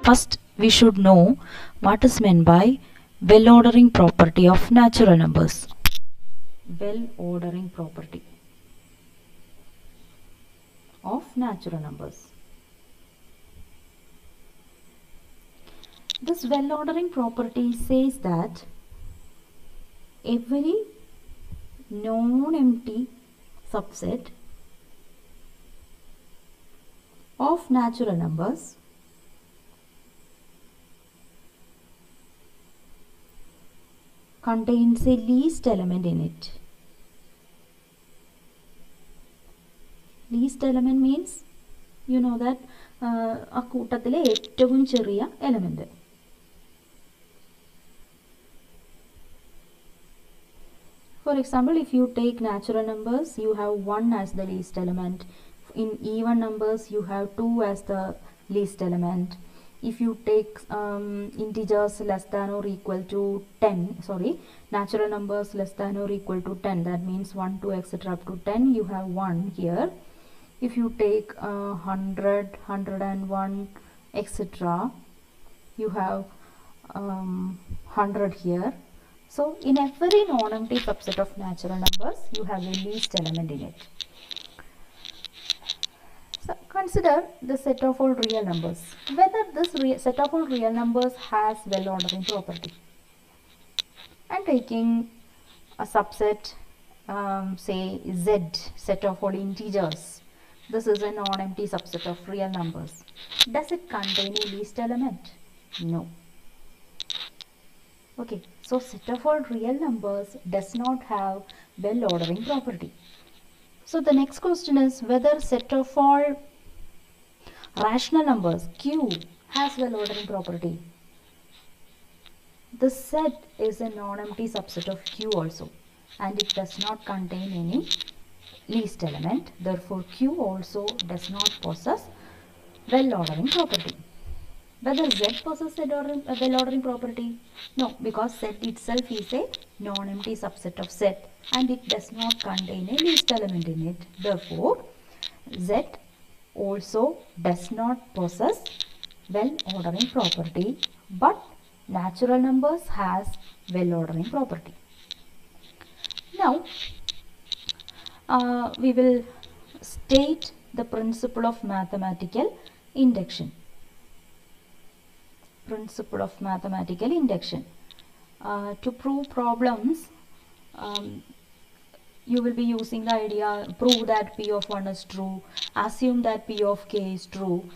First, we should know what is meant by well-ordering property of natural numbers. Well-ordering property of natural numbers. This well-ordering property says that every non-empty subset of natural numbers contains a least element in it. Least element means you know that ആ കൂട്ടത്തിലെ ഏറ്റവും ചെറിയ element. For example, if you take natural numbers, you have 1 as the least element. In even numbers, you have 2 as the least element. If you take integers less than or equal to 10, natural numbers less than or equal to 10, that means 1, 2, etc. up to 10, you have 1 here. If you take 100, 101, etc., you have 100 here. So in every non-empty subset of natural numbers, you have a least element in it. So consider the set of all real numbers. Whether this set of all real numbers has well-ordering property. I'm taking a subset, say Z, set of all integers. This is a non-empty subset of real numbers. Does it contain a least element? No. Okay, so set of all real numbers does not have well-ordering property. So the next question is whether set of all rational numbers Q has well-ordering property. The set is a non-empty subset of Q also, and it does not contain any least element. Therefore, Q also does not possess well-ordering property. Whether Z possesses a well-ordering property? No, because Z itself is a non-empty subset of Z and it does not contain a least element in it. Therefore, Z also does not possess well-ordering property, but natural numbers has well-ordering property. Now, we will state the principle of mathematical induction. Principle of mathematical induction. To prove problems, you will be using the idea, prove that P of 1 is true, assume that P of K is true.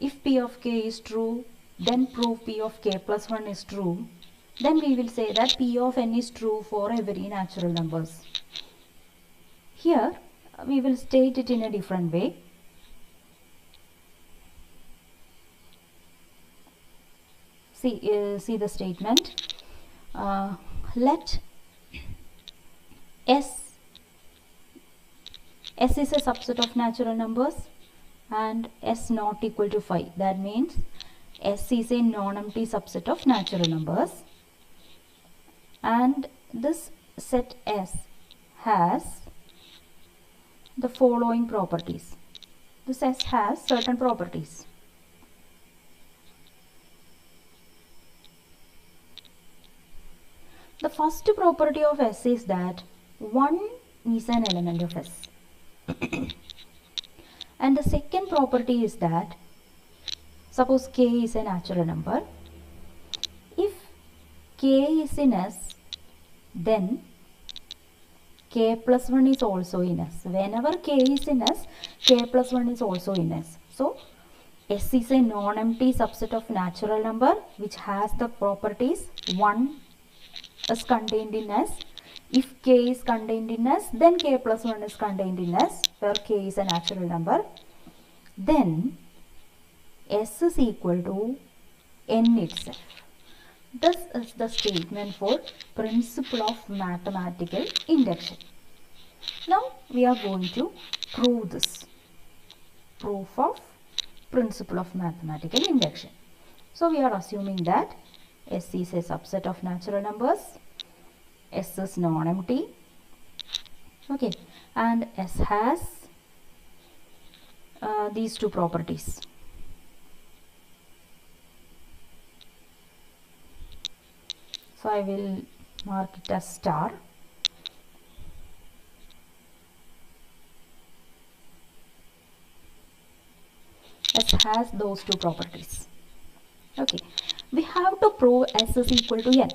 If P of K is true, then prove P of K plus 1 is true. Then we will say that P of N is true for every natural numbers. Here, we will state it in a different way. See the statement. Let S is a subset of natural numbers and S not equal to 5. That means S is a non-empty subset of natural numbers, and this set S has the following properties. This S has certain properties. The first property of S is that 1 is an element of S. And the second property is that suppose K is a natural number. If K is in S, then K plus 1 is also in S. Whenever K is in S, K plus 1 is also in S. So S is a non-empty subset of natural number which has the properties 1 is contained in S. If K is contained in S, then K plus 1 is contained in S, where K is a natural number. Then S is equal to N itself. This is the statement for principle of mathematical induction. Now we are going to prove this. Proof of principle of mathematical induction. So we are assuming that S is a subset of natural numbers. S is non-empty. Okay, and S has these two properties. So I will mark it as star. S has those two properties. Okay, we have to prove S is equal to N.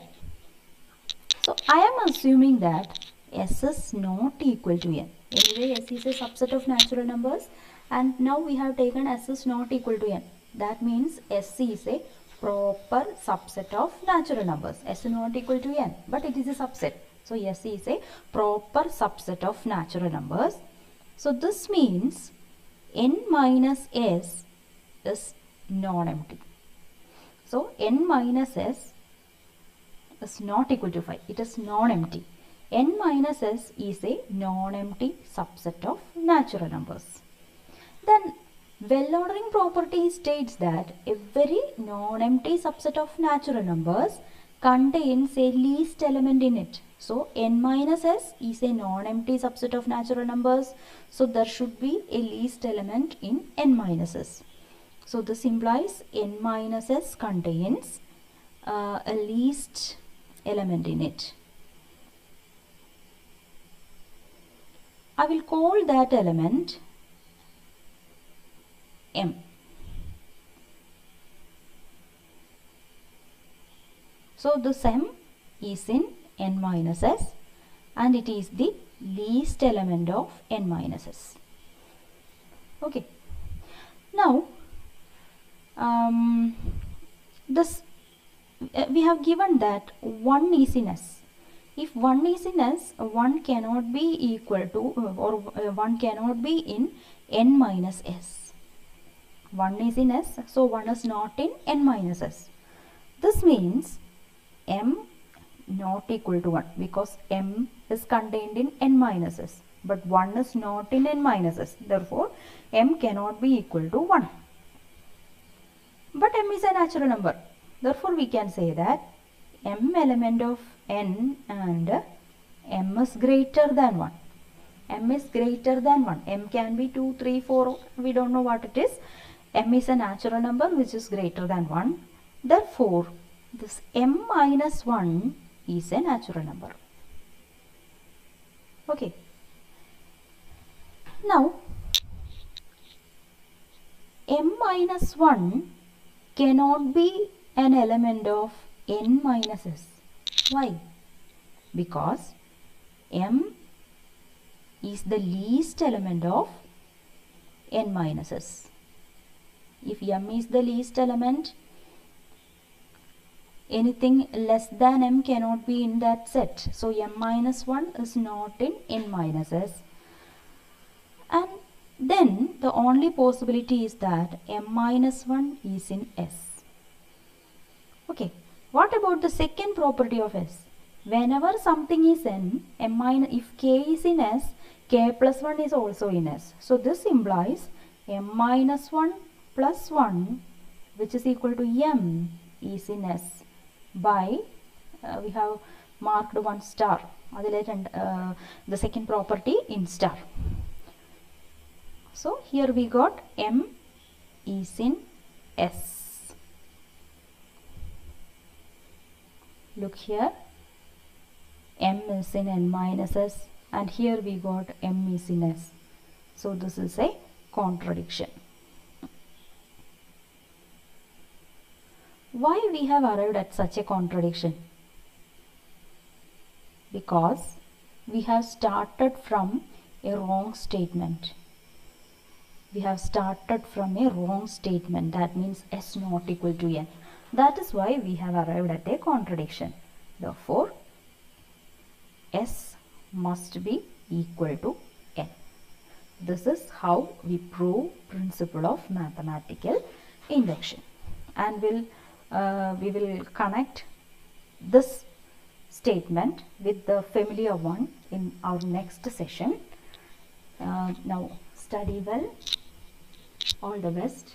So I am assuming that S is not equal to N. Anyway, S is a subset of natural numbers, and now we have taken S is not equal to N. That means S is a proper subset of natural numbers. S is not equal to N, but it is a subset. So S is a proper subset of natural numbers. So this means N minus S is non-empty. So N minus S is not equal to 5. It is non-empty. N minus S is a non-empty subset of natural numbers. Then well-ordering property states that every non-empty subset of natural numbers contains a least element in it. So N minus S is a non-empty subset of natural numbers. So there should be a least element in N minus S. So this implies N minus S contains a least element in it. I will call that element M. So this M is in N minus S and it is the least element of N minus S. Okay. Now we have given that 1 is in S. If 1 is in S, 1 cannot be equal to or 1 cannot be in N minus S. 1 is in S, so 1 is not in N minus S. This means M not equal to 1 because M is contained in N minus S, but 1 is not in N minus S. Therefore, M cannot be equal to 1. But M is a natural number. Therefore, we can say that M element of N and M is greater than 1. M is greater than 1. M can be 2, 3, 4. We don't know what it is. M is a natural number which is greater than 1. Therefore, this M minus 1 is a natural number. Okay. Now, M minus 1 cannot be an element of N minus S. Why? Because M is the least element of N minus S. If M is the least element, anything less than M cannot be in that set. So M minus 1 is not in N minus S. And then the only possibility is that M minus 1 is in S. Okay, what about the second property of S? Whenever something is n, if k is in S, k plus 1 is also in S. So this implies M minus 1 plus 1, which is equal to M, is in S by, we have marked one star, the second property in star. So here we got M is in S. Look here, M is in N minus S, and here we got M is in S. So this is a contradiction. Why we have arrived at such a contradiction? Because we have started from a wrong statement. We have started from a wrong statement. That means S not equal to N. That is why we have arrived at a contradiction. Therefore, S must be equal to N. This is how we prove principle of mathematical induction. And we will connect this statement with the familiar one in our next session. Now study well. All the best.